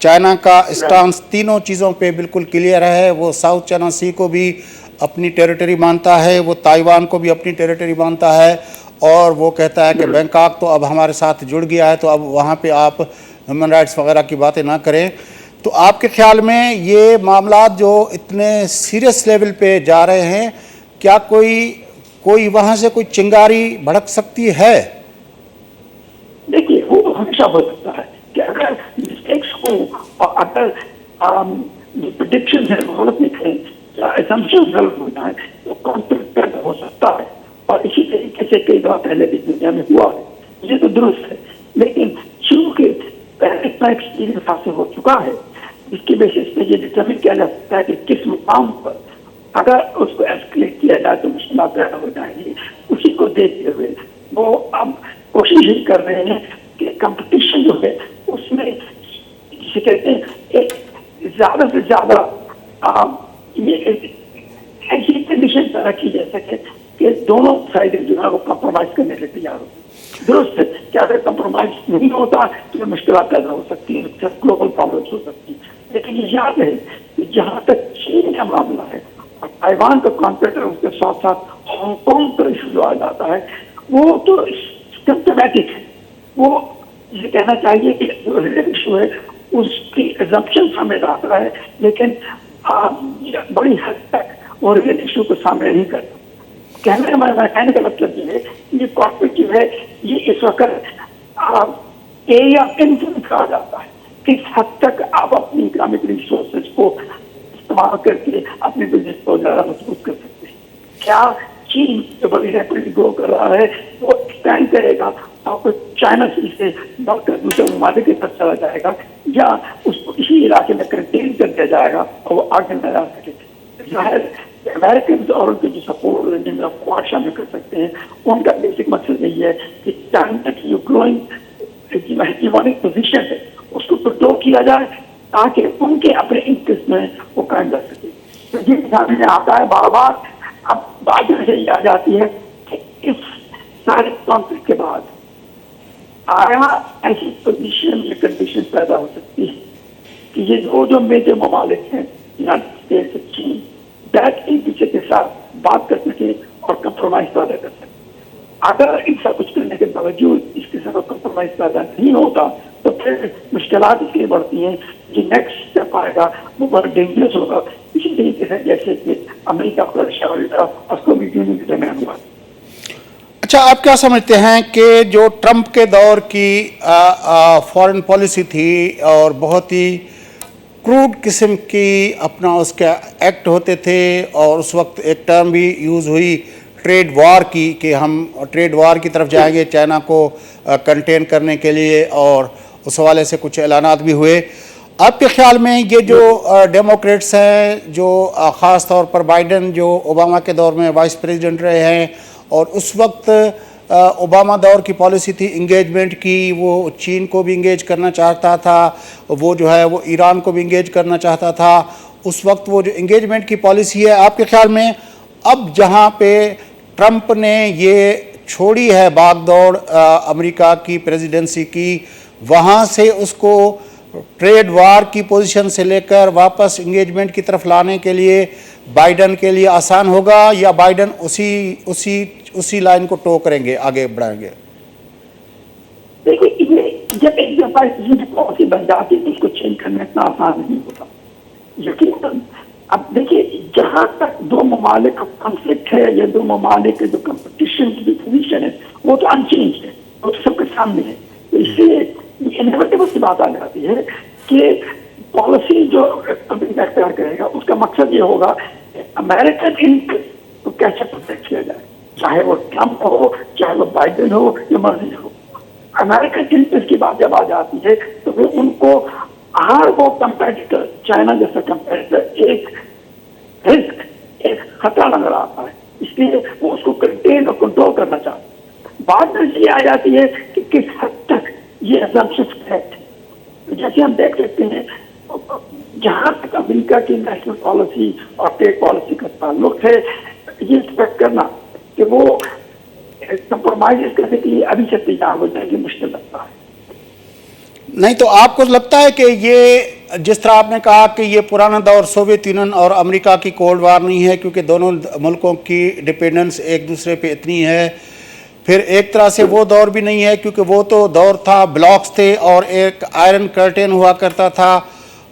China کا stance تینوں چیزوں پہ بالکل کلیئر ہے. وہ ساؤتھ چائنا سی کو بھی اپنی ٹیریٹری مانتا ہے, وہ تائیوان کو بھی اپنی ٹیریٹری مانتا ہے, اور وہ کہتا ہے کہ بینکاک تو اب ہمارے ساتھ جڑ گیا ہے, تو اب وہاں پہ آپ ہیومن رائٹس وغیرہ کی باتیں نہ کریں. تو آپ کے خیال میں یہ معاملات جو اتنے سیریس لیول پہ جا رہے ہیں, کیا کوئی وہاں سے کوئی چنگاری بھڑک سکتی ہے؟ دیکھیے وہ ہمیشہ ہو سکتا ہے کہ اگر مسٹیکس ہوں اور اگر جو پریڈکشن ہے غلط نکلیں یا اسمپشن غلط ہو جائیں تو کانفلکٹ پیدا ہو سکتا ہے, اور اسی طریقے سے کئی بار پہلے بھی دنیا میں ہوا ہے. یہ تو درست ہے, لیکن چونکہ پہلے اتنا ایکسپیرئنس حاصل ہو چکا ہے, اس کی بیسس پہ یہ ڈٹرمن کیا جا سکتا ہے کہ کس مقام پر اگر اس کو ایسکلیٹ کیا جائے تو مشکلات پیدا ہو جائیں گی. اسی کو دیکھتے ہوئے وہ اب کوشش ہی کر رہے ہیں کہ کمپٹیشن جو ہے اس میں جسے کہتے ہیں ایک زیادہ سے زیادہ ایسی کنڈیشن پیدا کی جا سکے کہ دونوں سائڈ جو ہے وہ کمپرومائز کرنے کے تیار ہو. درست ہے کہ اگر کمپرومائز نہیں ہوتا تو مشکلات پیدا ہو سکتی ہیں, گلوبل پرابلمس ہو سکتی ہیں. لیکن یہ یاد ہے کہ جہاں تک چین کا معاملہ ہے اور تائیوان کا کانفلکٹ ہے, اس کے ساتھ ساتھ ہانگ کانگ کا ایشو جو آ جاتا ہے, وہ تو سمپٹمیٹک ہے. وہ یہ کہنا چاہیے کہ جو ایشو ہے اس کی ایگزمپشن ہمیں آتا ہے, لیکن بڑی حد تک وہ ریئل ایشو کو سامنے نہیں کرتا. کہنے کا مطلب یہ ہے کہ یہ کارپوریٹ جو ہے یہ اس وقت ایریا انفلوئنس کہا جاتا ہے. کس حد تک آپ اپنی اکنامک ریسورسز کو استعمال کر کے اپنے بزنس کو زیادہ مضبوط کر سکتے ہیں. کیا چین جو بڑی ریپڈلی گرو کر رہا ہے وہ ایکسپینڈ کرے گا اور چائنا سے بڑھ کر دوسرے ممالک کی طرف چلا جائے گا, یا اس کو اسی علاقے میں کنٹین کر دیا جائے گا اور وہ آگے نہ جا سکے؟ ظاہر امریکنز اور ان کے جو سپورٹ جن کا کوارڈ شامل کر سکتے ہیں, ان کا بیسک مقصد یہی ہے کہ چائنا کی جو گروئنگ ایکونامک پوزیشن ہے اس کو کنٹرول کیا جائے تاکہ ان کے اپنے انٹرسٹ میں وہ قائم رہ سکے. تو یہ سامنے آتا ہے بار بار. اب بات یہ آ جاتی ہے کہ اس سارے کانفلکٹ کے بعد آیا ایسی پوزیشن یا کنڈیشن پیدا ہو سکتی ہے کہ یہ جو میجر ممالک ہیں یونائٹیڈ اسٹیٹس اور چین بیٹھ ایک دوسرے کے ساتھ بات کر سکے اور کمپرومائز پیدا کر سکے. اگر ان سب کچھ کرنے کے باوجود اس کے ساتھ کمپرومائز پیدا نہیں ہوتا تو پھر مشکلات اس لیے بڑھتی ہیں. جو نیکسٹ اسٹیپ آئے گا وہ بہت ڈینجرس ہوگا, اسی طریقے سے جیسے کہ امریکہ کو رشیا اور سوویت یونین کے درمیان ہوا. اچھا, آپ کیا سمجھتے ہیں کہ جو ٹرمپ کے دور کی فارن پالیسی تھی اور بہت ہی کروڈ قسم کی اپنا اس کے ایکٹ ہوتے تھے, اور اس وقت ایک ٹرم بھی یوز ہوئی ٹریڈ وار کی کہ ہم ٹریڈ وار کی طرف جائیں گے چائنا کو کنٹین کرنے کے لیے, اور اس حوالے سے کچھ اعلانات بھی ہوئے. آپ کے خیال میں یہ جو ڈیموکریٹس ہیں, جو خاص طور پر بائیڈن جو اوباما کے دور میں وائس پریزیڈنٹ رہے ہیں, اور اس وقت اوباما دور کی پالیسی تھی انگیجمنٹ کی, وہ چین کو بھی انگیج کرنا چاہتا تھا, وہ جو ہے وہ ایران کو بھی انگیج کرنا چاہتا تھا. اس وقت وہ جو انگیجمنٹ کی پالیسی ہے, آپ کے خیال میں اب جہاں پہ ٹرمپ نے یہ چھوڑی ہے باغ دوڑ امریکہ کی پریزیڈنسی کی, وہاں سے اس کو ٹریڈ وار کی پوزیشن سے لے کر واپس انگیجمنٹ کی طرف لانے کے لیے بائیڈن کے لیے آسان ہوگا, یا بائیڈن اسی لائن کو ٹو کریں گے, آگے بڑھائیں گے؟ دیکھیے جب ایک دفعہ پالیسی بن جاتی ہے تو اس کو چینج کرنا اتنا آسان نہیں ہوتا. یقیناً اب دیکھیے جہاں تک دو ممالک کا کنفلکٹ ہے یا دو ممالک کے جو کمپٹیشن کی پوزیشن ہے وہ تو انچینج ہے, وہ تو سب کے سامنے ہے. تو اس سے انیویٹیبل سی بات آ جاتی ہے کہ پالیسی جو امریکہ اختیار کرے گا اس کا مقصد یہ ہوگا کہ امریکن انٹرسٹ کو کیسے پروٹیکٹ کیا جائے, چاہے وہ ٹرمپ ہو چاہے وہ بائیڈن ہو یا مرضی ہو. امریکن انٹرسٹ کی بات جب آ جاتی ہے تو پھر ان کو ہر وہ کمپیٹیٹر چائنا جیسا کمپیٹیٹر ایک رسک ایک خطرہ نظر آتا ہے, اس لیے وہ اس کو کنٹین اور کنٹرول کرنا چاہتے ہیں. بات یہ آ جاتی ہے کہ کس حد تک یہ assumptions correct ہے. جیسے ہم دیکھ سکتے ہیں جہاں تک امریکہ کی نیشنل پالیسی اور ٹریڈ پالیسی کا تعلق ہے, یہ ایکسپیکٹ کرنا کہ وہ کمپرومائز کرنے کے لیے ابھی سے تیار ہو جائے گی مشکل لگتا ہے. نہیں تو آپ کو لگتا ہے کہ یہ جس طرح آپ نے کہا کہ یہ پرانا دور سوویت یونین اور امریکہ کی کولڈ وار نہیں ہے کیونکہ دونوں ملکوں کی ڈپینڈنس ایک دوسرے پہ اتنی ہے، پھر ایک طرح سے وہ دور بھی نہیں ہے کیونکہ وہ تو دور تھا بلاکس تھے اور ایک آئرن کرٹن ہوا کرتا تھا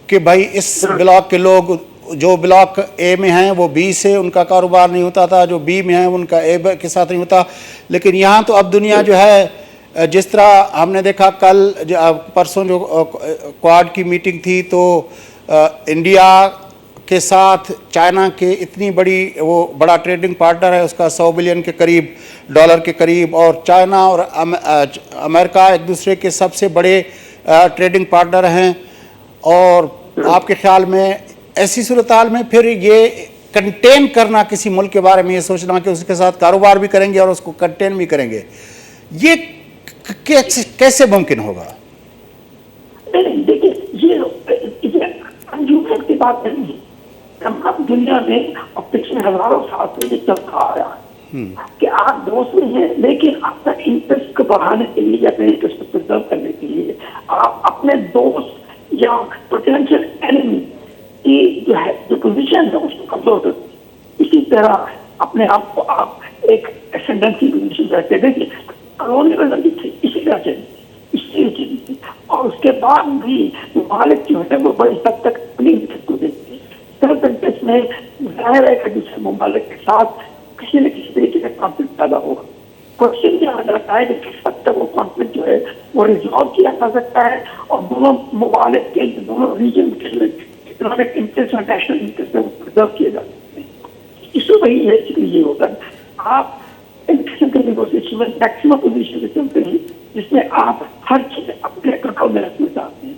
کہ بھائی اس بلاک کے لوگ جو بلاک اے میں ہیں وہ بی سے ان کا کاروبار نہیں ہوتا تھا، جو بی میں ہیں ان کا اے کے ساتھ نہیں ہوتا. لیکن یہاں تو اب دنیا جو ہے جس طرح ہم نے دیکھا کل پرسوں جو کوآڈ کی میٹنگ تھی تو انڈیا کے ساتھ چائنا کے اتنی بڑی وہ بڑا ٹریڈنگ پارٹنر ہے، اس کا $100 بلین کے قریب ڈالر کے قریب، اور چائنا اور امریکہ ایک دوسرے کے سب سے بڑے ٹریڈنگ پارٹنر ہیں. اور آپ کے خیال میں ایسی صورتحال میں پھر یہ کنٹین کرنا کسی ملک کے بارے میں یہ سوچنا کہ اس کے ساتھ کاروبار بھی کریں گے اور اس کو کنٹین بھی کریں گے، یہ کیسے ممکن ہوگا؟ دیکھیے یہ انجومن کی بات نہیں ہے. ہم دنیا میں پچھلے ہزاروں سال سے یہ چلتا آ رہا ہے کہ آپ دوست میں ہیں لیکن اپنا انٹرسٹ کو بڑھانے کے لیے یا اپنے انٹرسٹ کو پرزرو کرنے کے لیے آپ اپنے دوست یا پوٹینشیل اینیمی کی جو پوزیشن ہے اس کو کمزور کرتے ہیں. اسی طرح اپنے آپ کو آپ ایک اسینڈنسی پوزیشن رہتے دیکھیے کالونیلزم کی تھی اسی طرح سے اس لیے تھی اور اس کے بعد بھی ممالک جو ہے وہ بڑی حد تک اپنی انٹرسٹ کو دیکھتے ہیں. سیلف انٹرسٹ میں ظاہر ہے کہ دوسرے ممالک کے ساتھ کسی نہ کسی طریقے کا کانفلکٹ پیدا ہوگا. کوشچن یہ آ جاتا ہے کہ کس حد تک وہ کانفلکٹ جو ہے وہ ریزالو کیا جا سکتا ہے اور دونوں ممالک کے دونوں ریجن کے اکنامک انٹرسٹ اور نیشنل انٹرسٹ میں پرزرو کیے جا سکتے ہیں. اس میں وہی ہے کہ یہ ہوتا ہے آپ انٹرسٹ کے نیگوشیشن میں میکسیمم پوزیشن پہ چلتے ہیں جس میں آپ ہر چیز اپنے کنٹرول میں رکھنا چاہتے ہیں.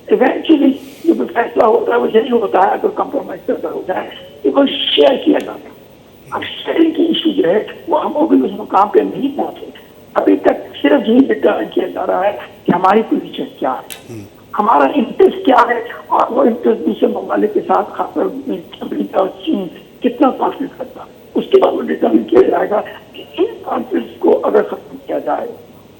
ایونچولی جو بھی فیصلہ ہوتا ہے وہ یہی ہوتا ہے اگر کمپرومائز کرتا ہو جائے کہ وہ شیئر کیا جاتا ہے. اب شیئرنگ کی ایشو جو ہے وہ ہم بھی اس مقام پہ نہیں پہنچے. ابھی تک صرف یہی ڈٹرمن کیا جا رہا ہے کہ ہماری پوزیشن کیا ہے، ہمارا انٹرسٹ کیا ہے اور وہ انٹرسٹ دوسرے ممالک کے ساتھ خاص طور امریکہ اور چین کتنا کانفلکٹ کرتا ہے. اس کے بعد وہ ڈٹرمن کیا جائے گا کہ ان کانفلکٹ کو اگر ختم کیا جائے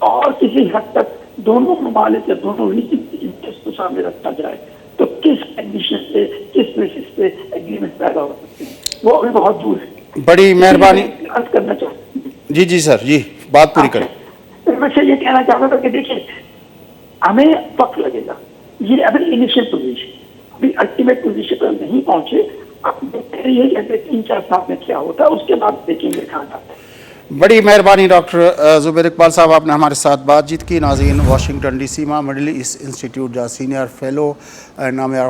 اور کسی حد تک دونوں ممالک یا دونوں ریجن کے انٹرسٹ کو سامنے رکھا جائے تو کس کنڈیشن پہ کس بیسس پہ ایگریمنٹ پیدا ہو سکتے ہیں وہ ابھی بہت دور ہے. بڑی مہربانی. عرض کرنا چاہتا ہوں جی سر، جی بات پوری کریں. میں سے یہ کہنا چاہتا تھا کہ دیکھیے ہمیں وقت لگے گا. یہ ابھی انیشیل پوزیشن ابھی الٹیمیٹ پوزیشن پر نہیں پہنچے. اب دیکھتے یہ کہتے 3-4 سال میں کیا ہوتا ہے اس کے بعد دیکھیں گے کہاں جاتا ہے. بڑی مہربانی ڈاکٹر زبیر اقبال صاحب، آپ نے ہمارے ساتھ بات چیت کی. ناظرین، واشنگٹن ڈی سی میں مڈل ایسٹ انسٹیٹیوٹ جا سینئر فیلو نامیار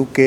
UK